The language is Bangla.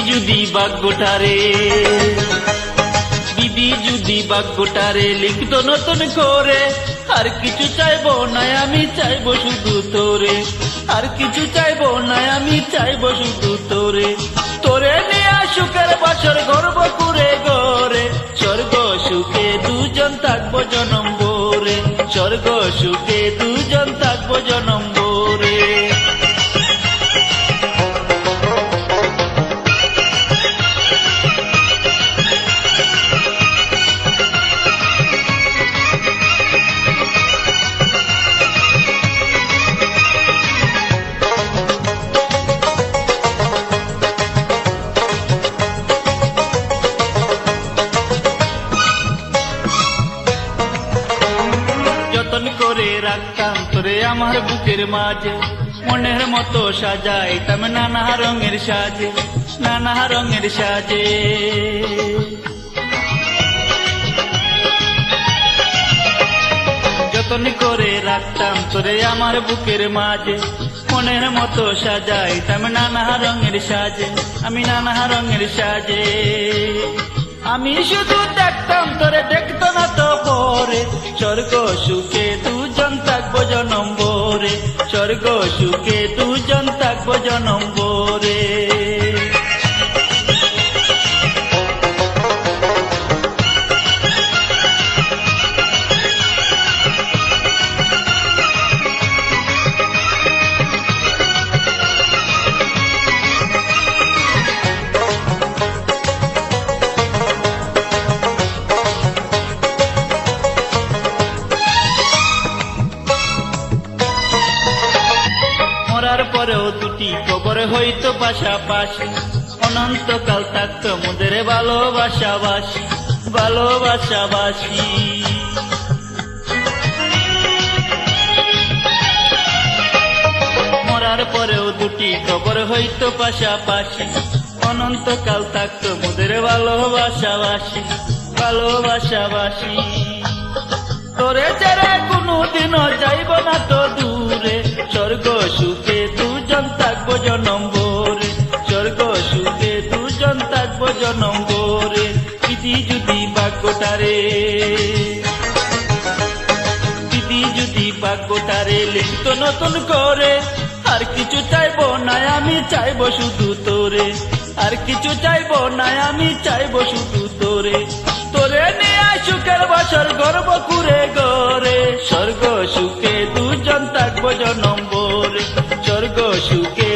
যদি ভাগ্যটারে বিধি যদি ভাগ্যটারে লিখতো নতুন করে, আর কিছু চাইবো না আমি চাইবো শুধু তোরে, আর কিছু চাইবো না আমি চাইবো শুধু তোরে। তোরে নিয়ে সুখের বছর গর্ব করে গড়ে, স্বর্গ সুখে দুজন থাকবো জনম ভরে, স্বর্গ সুখে দুজন থাকবো জনম ভরে। যতন করে রাখতাম তোরে আমার বুকের মাঝে, মনের মতো সাজাইতাম নানা রঙের সাজে, নানা রঙের সাজে। যতন করে রাখতাম তোরে আমার বুকের মাঝে, মনের মতো সাজাইতাম নানা রঙের সাজে, আমি নানা রঙের সাজে। আমি শুধু দেখতাম তোরে, দেখতো না তো পরে, স্বর্গ সুখে দুজন থাকবো জনম ভরে, স্বর্গ সুখে দুজন থাকবো জনম ভরে। মরার পরেও দুটি কবর হইতো পাশাপাশি, অনন্তকাল থাকতো মোদের ভালোবাসাবাসি, ভালোবাসাবাসি। মরার পরেও দুটি কবর হইতো পাশাপাশি, অনন্তকাল থাকতো মোদের ভালোবাসাবাসি, ভালোবাসাবাসি। তোরে ছেড়ে কোনোদিনও যাইব না তো দূরে, স্বর্গ সুখে দুজন থাকবো জনম ভরে, স্বর্গ সুখে দুজন থাকবো জনম ভরে। বিধি যদি ভাগ্যটারে বিধি যদি ভাগ্যটারে লিখতো নতুন করে, আর কিছু চাইবো না আমি চাইবো শুধু তোরে, আর কিছু চাইবো না আমি চাইবো শুধু তোরে। তোরে নিয়ে সুখের বছর গর্ব করে গড়ে, স্বর্গ সুখে দুজন থাকবো জনম ভরে, স্বর্গ সুখে